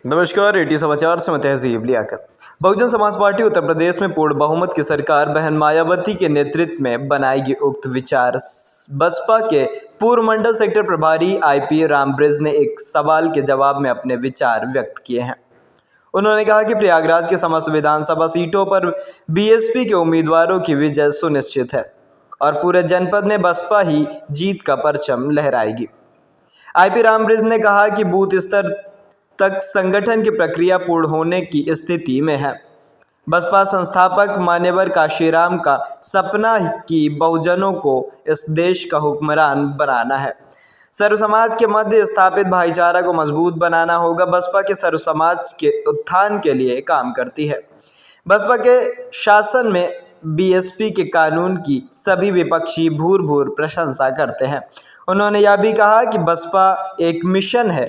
नमस्कार, एटी समाचार से मैं तहजीब लियाकत। बहुजन समाज पार्टी उत्तर प्रदेश में पूर्ण बहुमत की सरकार बहन मायावती के नेतृत्व में बनाएगी। उक्त विचार बसपा के पूर्व मंडल सेक्टर प्रभारी आईपी रामब्रिज ने एक सवाल के जवाब में अपने विचार व्यक्त किए हैं। उन्होंने कहा कि प्रयागराज के समस्त विधानसभा सीटों पर बीएसपी के उम्मीदवारों की विजय सुनिश्चित है और पूरे जनपद में बसपा ही जीत का परचम लहराएगी। आईपी रामब्रिज ने कहा कि बूथ स्तर तक संगठन की प्रक्रिया पूर्ण होने की स्थिति में है। बसपा संस्थापक मान्यवर काशीराम का सपना कि बहुजनों को इस देश का हुक्मरान बनाना है। सर्व समाज के मध्य स्थापित भाईचारा को मजबूत बनाना होगा। बसपा के सर्व समाज के उत्थान के लिए काम करती है। बसपा के शासन में बीएसपी के कानून की सभी विपक्षी भूर प्रशंसा करते हैं। उन्होंने यह भी कहा कि बसपा एक मिशन है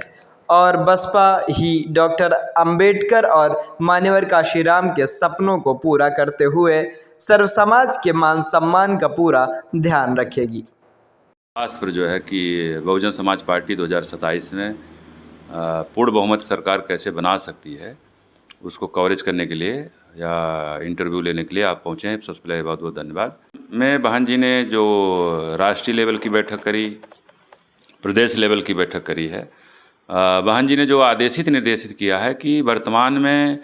और बसपा ही डॉक्टर अंबेडकर और मान्यवर काशीराम के सपनों को पूरा करते हुए सर्व समाज के मान सम्मान का पूरा ध्यान रखेगी। खास पर जो है कि बहुजन समाज पार्टी 2027 में पूर्ण बहुमत सरकार कैसे बना सकती है, उसको कवरेज करने के लिए या इंटरव्यू लेने के लिए आप पहुँचे हैं। सबसे पहले बहुत बहुत धन्यवाद। मैं बहन जी ने जो राष्ट्रीय लेवल की बैठक करी, प्रदेश लेवल की बैठक करी है, बहन जी ने जो आदेशित निर्देशित किया है कि वर्तमान में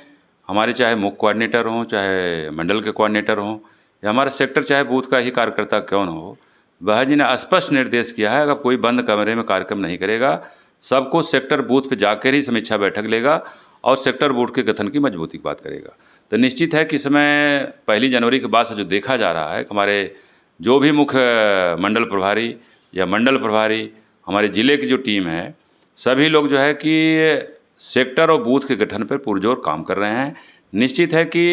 हमारे चाहे मुख्य कोऑर्डिनेटर हों, चाहे मंडल के कोऑर्डिनेटर हों या हमारा सेक्टर चाहे बूथ का ही कार्यकर्ता क्यों न हो, बहन जी ने स्पष्ट निर्देश किया है अगर कोई बंद कमरे में कार्यक्रम नहीं करेगा, सबको सेक्टर बूथ पे जाकर ही समीक्षा बैठक लेगा और सेक्टर बूथ के गठन की मजबूती की बात करेगा। तो निश्चित है कि इस समय 1 जनवरी के बाद से जो देखा जा रहा है कि हमारे जो भी मुख्य मंडल प्रभारी या मंडल प्रभारी, हमारे ज़िले की जो टीम है, सभी लोग जो है कि सेक्टर और बूथ के गठन पर पुरजोर काम कर रहे हैं। निश्चित है कि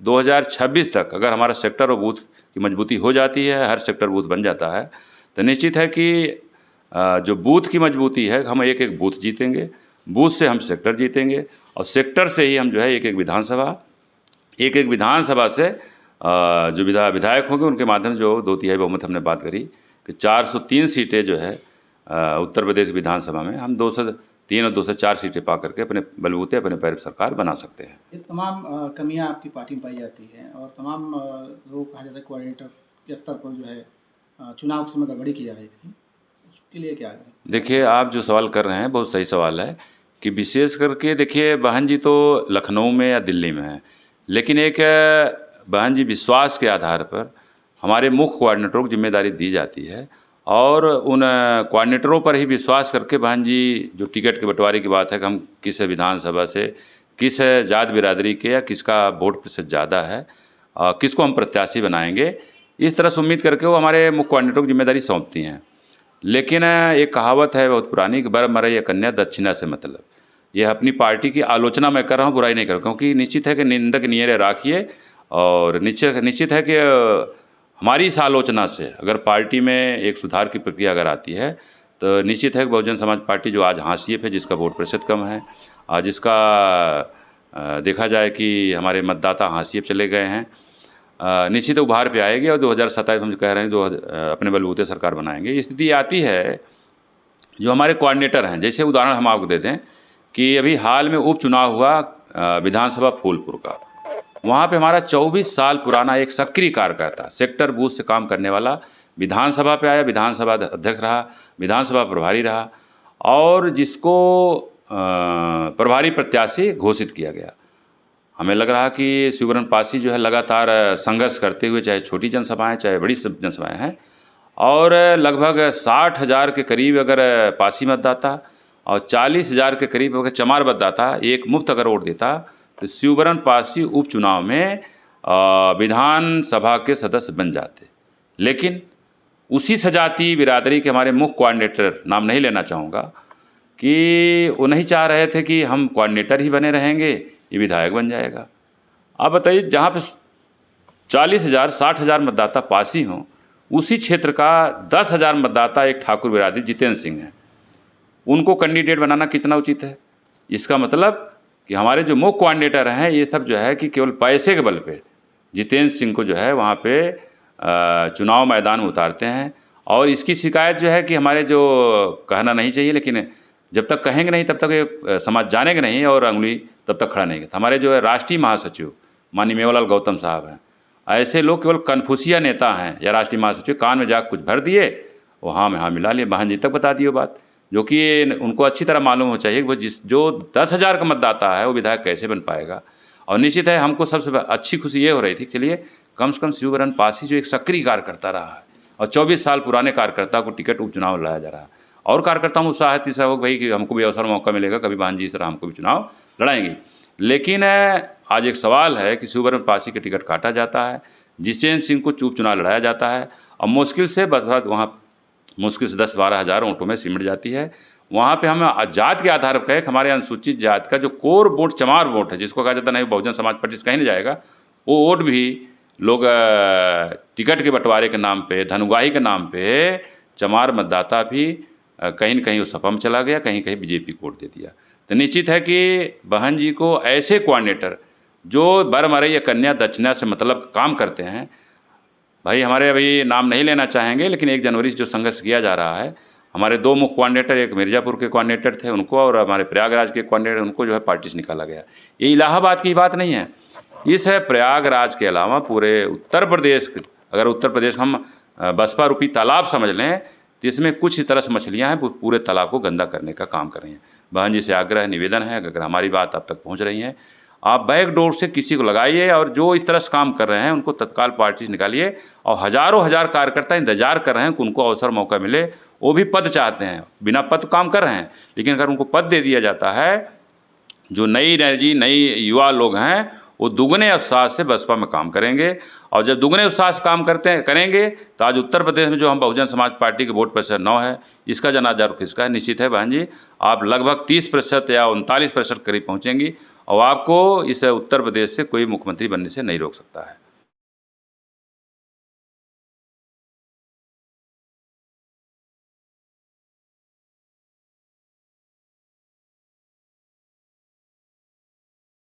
2026 तक अगर हमारा सेक्टर और बूथ की मजबूती हो जाती है, हर सेक्टर बूथ बन जाता है, तो निश्चित है कि जो बूथ की मजबूती है, हम एक एक बूथ जीतेंगे, बूथ से हम सेक्टर जीतेंगे और सेक्टर से ही हम जो है एक एक विधानसभा से जो विधायक होंगे उनके माध्यम से जो 2/3 बहुमत हमने बात करी कि 403 सीटें जो है उत्तर प्रदेश विधानसभा में हम 203 और 204 सीटें पा करके अपने बलबूते अपने पैर सरकार बना सकते हैं। ये तमाम कमियां आपकी पार्टी में पाई जाती हैं और तमाम लोग कहा जाता है कोऑर्डिनेटर के स्तर पर जो है चुनाव के समय गड़बड़ी की जा रही थी, उसके लिए क्या है? देखिए, आप जो सवाल कर रहे हैं बहुत सही सवाल है कि विशेष करके देखिए बहन जी तो लखनऊ में या दिल्ली में है, लेकिन एक बहन जी विश्वास के आधार पर हमारे मुख्य कोऑर्डिनेटरों को जिम्मेदारी दी जाती है और उन कोऑर्डिनेटरों पर ही विश्वास करके बहन जी जो टिकट के बंटवारे की बात है कि हम किस विधानसभा से किस जात बिरादरी के या किसका वोट प्रतिशत ज़्यादा है, किसको हम प्रत्याशी बनाएंगे, इस तरह से उम्मीद करके वो हमारे मुख्य कोऑर्डिनेटरों को जिम्मेदारी सौंपती हैं। लेकिन एक कहावत है बहुत पुरानी कि बर मरई कन्या दक्षिणा से मतलब, यह अपनी पार्टी की आलोचना मैं कर रहा हूँ, बुराई नहीं कर रहा हूँ, क्योंकि निश्चित है कि निंदक नियरे राखिए और निश्चित है कि हमारी इस आलोचना से अगर पार्टी में एक सुधार की प्रक्रिया अगर आती है तो निश्चित है कि बहुजन समाज पार्टी जो आज हाशिए पे जिसका वोट प्रतिशत कम है, जिसका देखा जाए कि हमारे मतदाता हाशिए पे चले गए हैं, निश्चित उभार पे आएगी और 2027 हम कह रहे हैं अपने बलबूते सरकार बनाएंगे। स्थिति आती है जो हमारे कोऑर्डिनेटर हैं, जैसे उदाहरण हम आपको देते हैं कि अभी हाल में उपचुनाव हुआ विधानसभा फूलपुर का, वहाँ पे हमारा 24 साल पुराना एक सक्रिय कार्यकर्ता सेक्टर बूथ से काम करने वाला विधानसभा पे आया, विधानसभा अध्यक्ष रहा, विधानसभा प्रभारी रहा और जिसको प्रभारी प्रत्याशी घोषित किया गया। हमें लग रहा कि शिवरन पासी जो है लगातार संघर्ष करते हुए, चाहे छोटी जनसभाएँ चाहे बड़ी जनसभाएँ हैं, और लगभग 60,000 के करीब अगर पासी मतदाता और 40,000 के करीब अगर चमार मतदाता एक मुफ्त अगर वोट देता तो शिवरन पासी उपचुनाव में विधानसभा के सदस्य बन जाते। लेकिन उसी सजाती बिरादरी के हमारे मुख्य कोऑर्डिनेटर, नाम नहीं लेना चाहूँगा, कि वो नहीं चाह रहे थे कि हम कोऑर्डिनेटर ही बने रहेंगे, ये विधायक बन जाएगा। अब बताइए, जहाँ पे 40,000 60,000 मतदाता पासी हों, उसी क्षेत्र का 10,000 मतदाता एक ठाकुर बिरादरी जितेंद्र सिंह हैं, उनको कैंडिडेट बनाना कितना उचित है? इसका मतलब कि हमारे जो मुख्य कोऑर्डिनेटर हैं ये सब जो है कि केवल पैसे के बल पे जितेंद्र सिंह को जो है वहाँ पे चुनाव मैदान में उतारते हैं। और इसकी शिकायत जो है कि हमारे जो कहना नहीं चाहिए, लेकिन जब तक कहेंगे नहीं तब तक ये समाज जानेंगे नहीं और अंगुली तब तक खड़ा नहीं करता। हमारे जो है राष्ट्रीय महासचिव माननीय मेवालाल गौतम साहब हैं, ऐसे लोग केवल कन्फ्यूशिया नेता हैं या राष्ट्रीय महासचिव कान में जाकर कुछ भर दिए, वो हाँ में हाँ मिला लिए, बहन जी तक बता दिए बात, जो कि उनको अच्छी तरह मालूम हो चाहिए कि वो जो 10,000 का मतदाता है वो विधायक कैसे बन पाएगा। और निश्चित है हमको सबसे अच्छी खुशी ये हो रही थी, चलिए कम से कम शिवबरन पासी जो एक सक्रिय कार्यकर्ता रहा है और 24 साल पुराने कार्यकर्ता को टिकट उपचुनाव लाया जा रहा है, और कार्यकर्ताओं में उत्साह तीसरा हो भाई कि हमको भी अवसर मौका मिलेगा, कभी बहन जी सर हमको भी चुनाव लड़ाएंगे। लेकिन आज एक सवाल है कि शिवबरन पासी के टिकट काटा जाता है, जितेंद्र सिंह को उपचुनाव लड़ाया जाता है और मुश्किल से बस वहाँ मुश्किल से 10-12 हज़ार वोटों में सिमट जाती है। वहाँ पे हम जात के आधार पर कहें हमारे अनुसूचित जात का जो कोर वोट चमार वोट है, जिसको कहा जाता नहीं बहुजन समाज पार्टी से कहीं नहीं जाएगा, वो वोट भी लोग टिकट के बंटवारे के नाम पे, धनुगाही के नाम पे चमार मतदाता भी कहीं न कहीं वो सपा में चला गया, कहीं कहीं बीजेपी को वोट दे दिया। तो निश्चित है कि बहन जी को ऐसे कोऑर्डिनेटर जो बरमरई या कन्या दक्षिणा से मतलब काम करते हैं, भाई हमारे अभी नाम नहीं लेना चाहेंगे, लेकिन 1 जनवरी से जो संघर्ष किया जा रहा है, हमारे 2 मुख्य कोऑर्डिनेटर, एक मिर्ज़ापुर के कोऑर्डिनेटर थे उनको और हमारे प्रयागराज के कोऑर्डिनेटर उनको जो है पार्टी से निकाला गया। ये इलाहाबाद की बात नहीं है, इस है प्रयागराज के अलावा पूरे उत्तर प्रदेश, अगर उत्तर प्रदेश हम बसपा रूपी तालाब समझ लें तो इसमें कुछ इस तरह से मछलियाँ हैं पूरे तालाब को गंदा करने का काम कर रही हैं। बहन जी से आग्रह निवेदन है, अगर हमारी बात आप तक पहुँच रही हैं, आप बैकडोर से किसी को लगाइए और जो इस तरह से काम कर रहे हैं उनको तत्काल पार्टी से निकालिए। और हज़ारों हज़ार कार्यकर्ता इंतजार कर रहे हैं कि उनको अवसर मौका मिले, वो भी पद चाहते हैं, बिना पद काम कर रहे हैं, लेकिन अगर उनको पद दे दिया जाता है, जो नई युवा लोग हैं वो दुगने उत्साह से बसपा में काम करेंगे। और जब दुगने उत्साह से काम करेंगे तो आज उत्तर प्रदेश में जो हम बहुजन समाज पार्टी के वोट प्रतिशत 9 है, इसका जनाजा किसका है? निश्चित है बहन जी आप लगभग 30% या 39% करीब पहुँचेंगी और आपको इस उत्तर प्रदेश से कोई मुख्यमंत्री बनने से नहीं रोक सकता है।